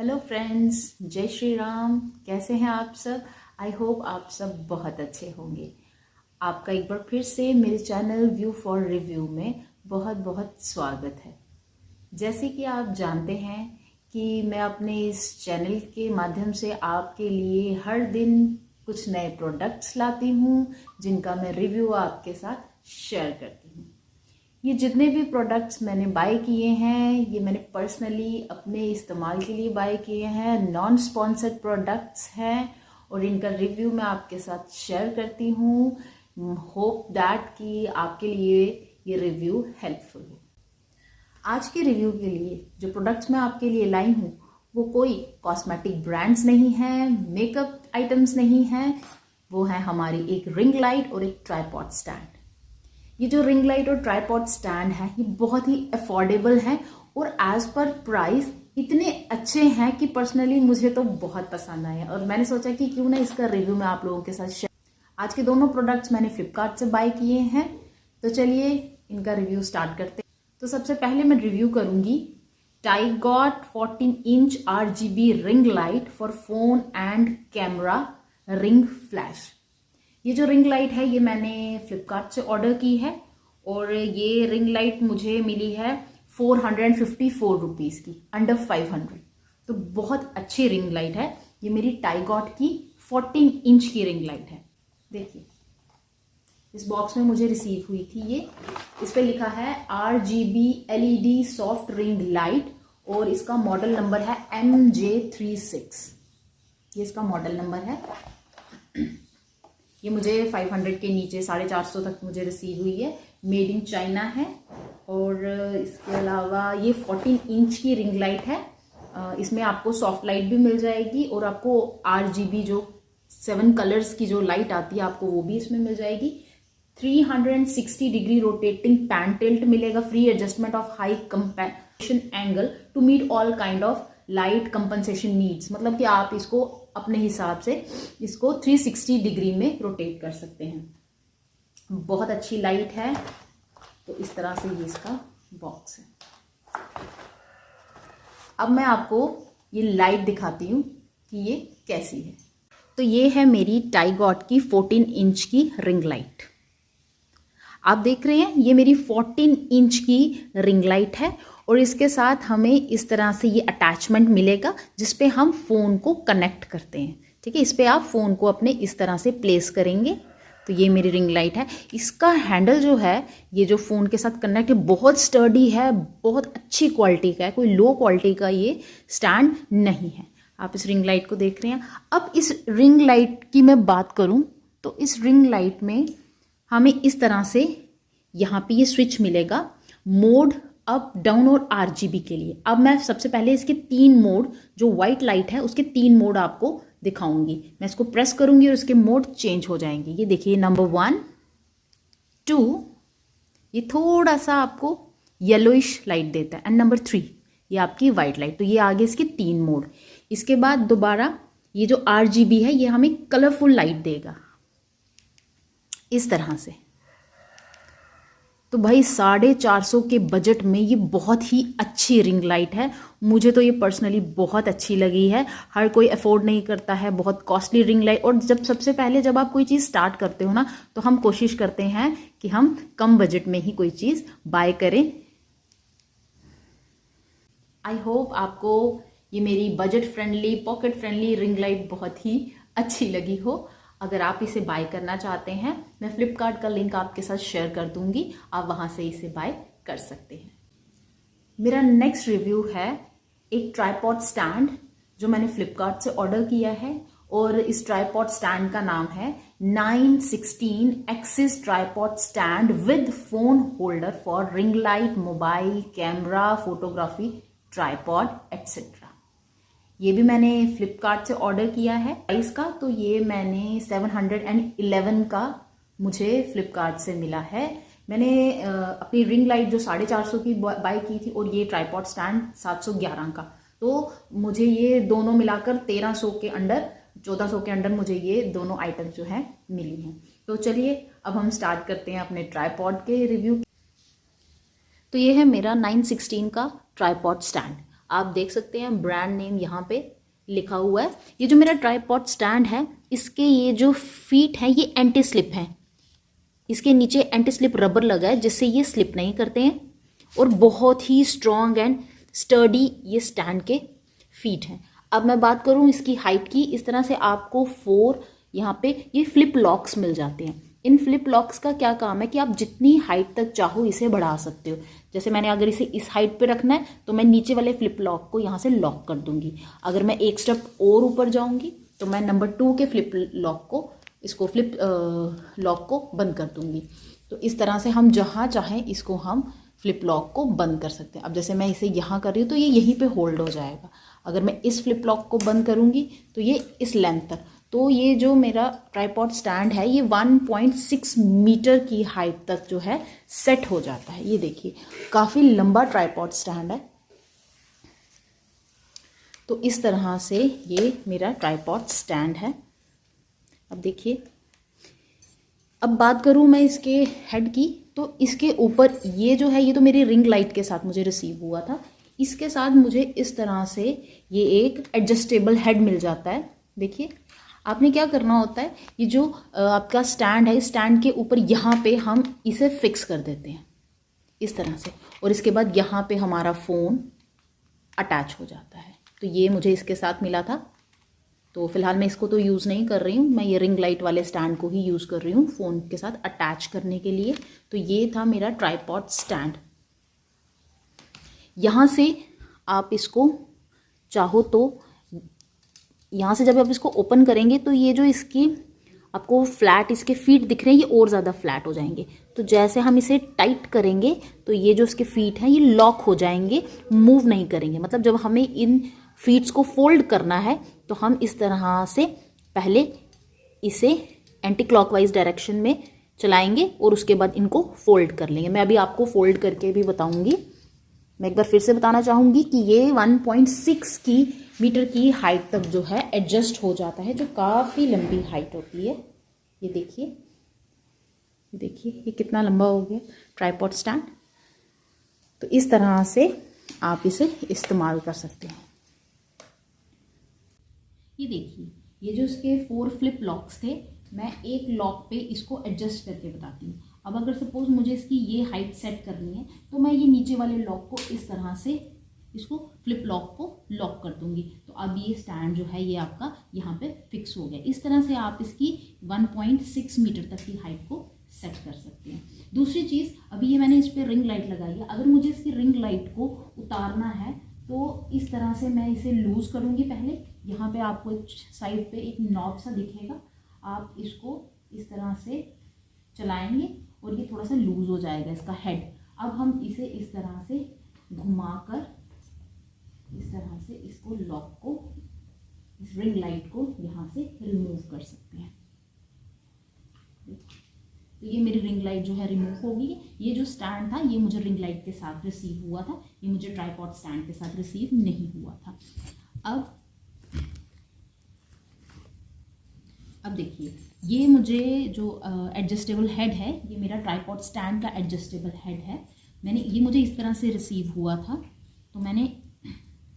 Hello friends, जय श्री राम। कैसे हैं आप सब? आई होप आप सब बहुत अच्छे होंगे। आपका एक बार फिर से मेरे चैनल व्यू फॉर रिव्यू में बहुत बहुत स्वागत है। जैसे कि आप जानते हैं कि मैं अपने इस चैनल के माध्यम से आपके लिए हर दिन कुछ नए प्रोडक्ट्स लाती हूँ जिनका मैं रिव्यू आपके साथ शेयर करती हूँ। ये जितने भी प्रोडक्ट्स मैंने बाय किए हैं ये मैंने पर्सनली अपने इस्तेमाल के लिए बाय किए हैं, नॉन स्पॉन्सर्ड प्रोडक्ट्स हैं और इनका रिव्यू मैं आपके साथ शेयर करती हूँ। होप दैट कि आपके लिए ये रिव्यू हेल्पफुल हो। आज के रिव्यू के लिए जो प्रोडक्ट्स मैं आपके लिए लाई हूँ वो कोई कॉस्मेटिक ब्रांड्स नहीं हैं, मेकअप आइटम्स नहीं हैं, वो है हमारी एक रिंग लाइट और एक ट्राइपॉड स्टैंड। ये जो रिंग लाइट और ट्राइपॉड स्टैंड है ये बहुत ही अफोर्डेबल है और एज पर प्राइस इतने अच्छे हैं कि पर्सनली मुझे तो बहुत पसंद आए और मैंने सोचा कि क्यों ना इसका रिव्यू मैं आप लोगों के साथ शेयर। आज के दोनों प्रोडक्ट्स मैंने फ्लिपकार्ट से बाय किए हैं, तो चलिए इनका रिव्यू स्टार्ट करते हैं। तो सबसे पहले मैं रिव्यू करूंगी टाइगॉट 14 inch RGB ring light for phone and camera ring flash. ये जो रिंग लाइट है ये मैंने फ्लिपकार्ट से ऑर्डर की है और ये रिंग लाइट मुझे मिली है 454 रुपीज़ की, अंडर 500। तो बहुत अच्छी रिंग लाइट है। ये मेरी टाइगॉट की 14 इंच की रिंग लाइट है। देखिए इस बॉक्स में मुझे रिसीव हुई थी ये। इस पे लिखा है RGB LED soft ring light और इसका मॉडल नंबर है MJ36। ये इसका मॉडल नंबर है। ये मुझे 500 के नीचे 450 तक मुझे रिसीव हुई है। मेड इन चाइना है और इसके अलावा ये 14 इंच की रिंग लाइट है। इसमें आपको सॉफ्ट लाइट भी मिल जाएगी और आपको RGB जो 7 कलर्स की जो लाइट आती है आपको वो भी इसमें मिल जाएगी। 360 डिग्री रोटेटिंग पैन टिल्ट मिलेगा, free adjustment of high compensation angle to meet all kind of light compensation needs. मतलब कि आप इसको अपने हिसाब से इसको 360 डिग्री में रोटेट कर सकते हैं। बहुत अच्छी लाइट है। तो इस तरह से ये इसका बॉक्स है। अब मैं आपको ये लाइट दिखाती हूँ कि ये कैसी है। तो ये है मेरी टाइगॉट की 14 इंच की रिंग लाइट। आप देख रहे हैं ये मेरी 14 इंच की रिंग लाइट है और इसके साथ हमें इस तरह से ये अटैचमेंट मिलेगा जिसपे हम फ़ोन को कनेक्ट करते हैं। ठीक है, इस पे आप फ़ोन को अपने इस तरह से प्लेस करेंगे। तो ये मेरी रिंग लाइट है। इसका हैंडल जो है ये जो फ़ोन के साथ कनेक्ट है बहुत स्टर्डी है, बहुत अच्छी क्वालिटी का है, कोई लो क्वालिटी का ये स्टैंड नहीं है। आप इस रिंग लाइट को देख रहे हैं। अब इस रिंग लाइट की मैं बात करूँ तो इस रिंग लाइट में हमें इस तरह से यहाँ पे ये स्विच मिलेगा, मोड अप डाउन और RGB के लिए। अब मैं सबसे पहले इसके 3 मोड, जो वाइट लाइट है उसके 3 मोड आपको दिखाऊंगी। मैं इसको प्रेस करूंगी और इसके मोड चेंज हो जाएंगे। ये देखिए नंबर 1, 2, ये थोड़ा सा आपको येलोइश लाइट देता है, एंड नंबर 3 ये आपकी वाइट लाइट। तो ये आगे इसके 3 मोड। इसके बाद दोबारा ये जो RGB है ये हमें कलरफुल लाइट देगा इस तरह से। तो भाई 450 के बजट में ये बहुत ही अच्छी रिंग लाइट है। मुझे तो ये पर्सनली बहुत अच्छी लगी है। हर कोई अफोर्ड नहीं करता है बहुत कॉस्टली रिंग लाइट। और सबसे पहले जब आप कोई चीज़ स्टार्ट करते हो ना तो हम कोशिश करते हैं कि हम कम बजट में ही कोई चीज़ बाय करें। आई होप आपको ये मेरी budget friendly, pocket friendly ring light बहुत ही अच्छी लगी हो। अगर आप इसे बाय करना चाहते हैं मैं फ्लिपकार्ट का लिंक आपके साथ शेयर कर दूंगी, आप वहां से इसे बाय कर सकते हैं। मेरा नेक्स्ट रिव्यू है एक ट्राइपॉड स्टैंड जो मैंने फ्लिपकार्ट से ऑर्डर किया है और इस ट्राइपॉड स्टैंड का नाम है 916 axis tripod stand with phone holder for ring light, mobile, camera, photography, tripod etcetera. ये भी मैंने फ्लिपकार्ट से ऑर्डर किया है। प्राइस का तो ये मैंने 711 का मुझे फ्लिपकार्ट से मिला है। मैंने अपनी रिंग लाइट जो 450 की बाय की थी और ये ट्राइपॉड स्टैंड 711 का। तो मुझे ये दोनों मिलाकर 1300 के अंडर, 1400 के अंडर मुझे ये दोनों आइटम जो है मिली हैं। तो चलिए अब हम स्टार्ट करते हैं अपने ट्राइपॉड के रिव्यू। तो ये है मेरा 916 का ट्राइपॉड स्टैंड। आप देख सकते हैं ब्रांड नेम यहाँ पे लिखा हुआ है। ये जो मेरा ट्राइपॉड स्टैंड है, इसके ये जो फीट हैं ये एंटी स्लिप हैं। इसके नीचे एंटी स्लिप रबर लगा है जिससे ये स्लिप नहीं करते हैं, और बहुत ही स्ट्रॉन्ग एंड स्टर्डी ये स्टैंड के फीट हैं। अब मैं बात करूँ इसकी हाइट की, इस तरह से आपको 4 यहाँ पे ये फ्लिप लॉक्स मिल जाते हैं। इन फ्लिप लॉक्स का क्या काम है कि आप जितनी हाइट तक चाहो इसे बढ़ा सकते हो। जैसे मैंने अगर इसे इस हाइट पे रखना है तो मैं नीचे वाले फ्लिप लॉक को यहाँ से लॉक कर दूंगी। अगर मैं एक स्टेप और ऊपर जाऊंगी तो मैं नंबर 2 के फ्लिप लॉक को फ्लिप लॉक को बंद कर दूंगी। तो इस तरह से हम जहाँ चाहें इसको हम फ्लिप लॉक को बंद कर सकते हैं। अब जैसे मैं इसे यहाँ कर रही हूँ तो ये यहीं पे होल्ड हो जाएगा। अगर मैं इस फ्लिप लॉक को बंद करूँगी तो ये इस लेंथ तक। तो ये जो मेरा ट्राइपॉड स्टैंड है ये 1.6 मीटर की हाइट तक जो है सेट हो जाता है। ये देखिए काफ़ी लंबा ट्राइपॉड स्टैंड है। तो इस तरह से ये मेरा ट्राइपॉड स्टैंड है। अब देखिए, अब बात करूँ मैं इसके हेड की, तो इसके ऊपर ये जो है ये तो मेरी रिंग लाइट के साथ मुझे रिसीव हुआ था। इसके साथ मुझे इस तरह से ये एक एडजस्टेबल हेड मिल जाता है। देखिए, आपने क्या करना होता है, ये जो आपका स्टैंड है, इस स्टैंड के ऊपर यहाँ पे हम इसे फिक्स कर देते हैं इस तरह से, और इसके बाद यहाँ पे हमारा फ़ोन अटैच हो जाता है। तो ये मुझे इसके साथ मिला था। तो फिलहाल मैं इसको तो यूज़ नहीं कर रही हूँ, मैं ये रिंग लाइट वाले स्टैंड को ही यूज़ कर रही हूँ फ़ोन के साथ अटैच करने के लिए। तो ये था मेरा ट्राइपॉड स्टैंड। यहाँ से आप इसको चाहो तो यहाँ से जब आप इसको ओपन करेंगे तो ये जो इसकी आपको फ्लैट इसके फीट दिख रहे हैं ये और ज़्यादा फ्लैट हो जाएंगे। तो जैसे हम इसे टाइट करेंगे तो ये जो इसके फीट हैं ये लॉक हो जाएंगे, मूव नहीं करेंगे। मतलब जब हमें इन फीट्स को फोल्ड करना है तो हम इस तरह से पहले इसे एंटी क्लॉकवाइज डायरेक्शन में चलाएंगे और उसके बाद इनको फोल्ड कर लेंगे। मैं अभी आपको फोल्ड करके भी बताऊंगी। मैं एक बार फिर से बताना चाहूँगी कि ये 1.6 मीटर की हाइट तक जो है एडजस्ट हो जाता है, जो काफ़ी लंबी हाइट होती है। ये देखिए, ये देखिए ये कितना लंबा हो गया ट्राइपॉड स्टैंड। तो इस तरह से आप इसे इस्तेमाल कर सकते हैं। ये देखिए, ये जो इसके 4 फ्लिप लॉक्स थे, मैं एक लॉक पे इसको एडजस्ट करके बताती हूँ। अब अगर सपोज मुझे इसकी ये हाइट सेट करनी है तो मैं ये नीचे वाले लॉक को इस तरह से इसको फ्लिप लॉक को लॉक कर दूंगी। तो अब ये स्टैंड जो है ये आपका यहाँ पे फिक्स हो गया। इस तरह से आप इसकी 1.6 मीटर तक की हाइट को सेट कर सकते हैं। दूसरी चीज़, अभी ये मैंने इस पर रिंग लाइट लगाई है। अगर मुझे इसकी रिंग लाइट को उतारना है तो इस तरह से मैं इसे लूज़ करूँगी। पहले यहाँ पे आपको साइड पे एक नॉब सा दिखेगा, आप इसको इस तरह से चलाएंगे और ये थोड़ा सा लूज हो जाएगा इसका हेड। अब हम इसे इस तरह से घुमाकर इस तरह से इसको लॉक को, इस रिंग लाइट को यहाँ से रिमूव कर सकते हैं। तो ये मेरी रिंग लाइट जो है रिमूव हो गई। ये जो स्टैंड था ये मुझे रिंग लाइट के साथ रिसीव हुआ था, ये मुझे ट्राइपॉड स्टैंड के साथ रिसीव नहीं हुआ था। अब देखिए, ये मुझे जो एडजस्टेबल हेड है, ये मेरा ट्राइपॉड स्टैंड का एडजस्टेबल हेड है। ये मुझे इस तरह से रिसीव हुआ था। तो मैंने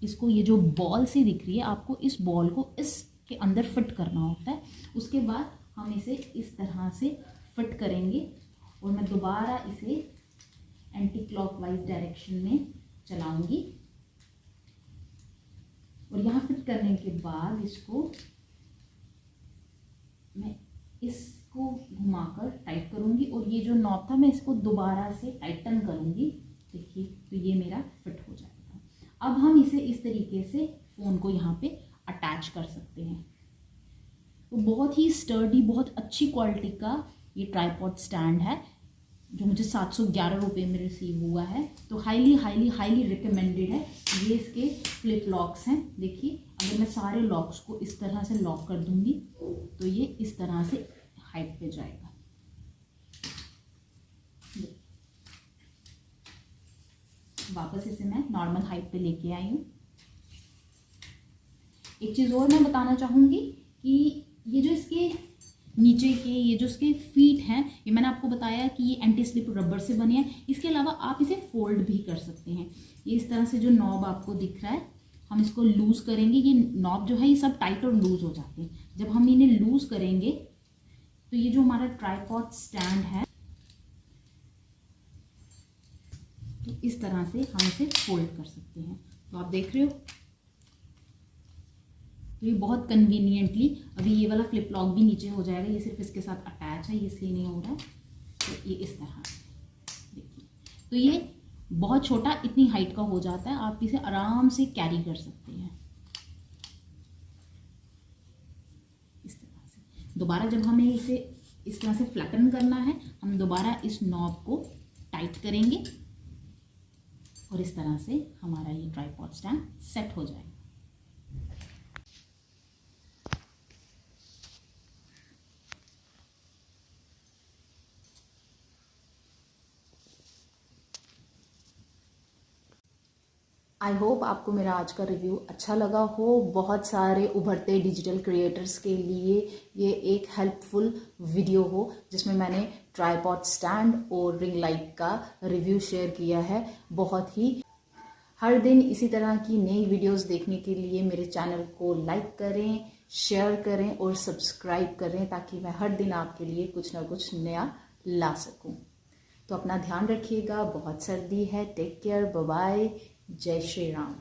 इसको, ये जो बॉल सी दिख रही है, आपको इस बॉल को इसके अंदर फिट करना होता है। उसके बाद हम इसे इस तरह से फिट करेंगे और मैं दोबारा इसे एंटी क्लॉकवाइज डायरेक्शन में चलाऊंगी। और यहाँ फिट करने के बाद इसको मैं इसको घुमाकर टाइट करूंगी और ये जो नॉब था मैं इसको दोबारा से टाइटन करूंगी। देखिए, तो ये मेरा फिट हो जाएगा। अब हम इसे इस तरीके से फ़ोन को यहाँ पे अटैच कर सकते हैं। तो बहुत ही स्टर्डी, बहुत अच्छी क्वालिटी का ये ट्राइपॉड स्टैंड है जो मुझे 711 रुपये में रिसीव हुआ है। तो हाईली हाईली हाईली रिकमेंडेड है। ये इसके फ्लिप लॉक्स हैं। देखिए, अगर मैं सारे लॉक्स को इस तरह से लॉक कर दूंगी तो ये इस तरह से हाइट पे जाएगा। वापस इसे मैं नॉर्मल हाइट पे लेके आई हूँ। एक चीज़ और मैं बताना चाहूँगी कि ये जो इसके नीचे के ये जो इसके फीट हैं, ये मैंने आपको बताया कि ये एंटी स्लिप रबर से बने हैं। इसके अलावा आप इसे फोल्ड भी कर सकते हैं। ये इस तरह से जो नॉब आपको दिख रहा है, हम इसको लूज करेंगे। ये नॉब जो है ये सब टाइट और लूज हो जाते हैं। जब हम इन्हें लूज करेंगे तो ये जो हमारा ट्राइपॉड स्टैंड है, तो इस तरह से हम इसे फोल्ड कर सकते हैं। तो आप देख रहे हो, तो ये बहुत कन्वीनियंटली, अभी ये वाला फ्लिप लॉक भी नीचे हो जाएगा। ये सिर्फ इसके साथ अटैच है, ये इसलिए नहीं हो रहा है। तो ये इस तरह देखिए, तो ये बहुत छोटा, इतनी हाइट का हो जाता है। आप इसे आराम से कैरी कर सकते हैं इस तरह से। दोबारा जब हमें इसे इस तरह से फ्लैटन करना है, हम दोबारा इस नॉब को टाइट करेंगे और इस तरह से हमारा ये ट्राइपॉड स्टैंड सेट हो जाएगा। आई होप आपको मेरा आज का रिव्यू अच्छा लगा हो। बहुत सारे उभरते डिजिटल क्रिएटर्स के लिए ये एक हेल्पफुल वीडियो हो, जिसमें मैंने ट्राइपॉड स्टैंड और रिंग लाइट का रिव्यू शेयर किया है। बहुत ही हर दिन इसी तरह की नई वीडियोस देखने के लिए मेरे चैनल को लाइक करें, शेयर करें और सब्सक्राइब करें, ताकि मैं हर दिन आपके लिए कुछ ना कुछ नया ला सकूं। तो अपना ध्यान रखिएगा, बहुत सर्दी है। टेक केयर, बाय बाय, जय श्री राम।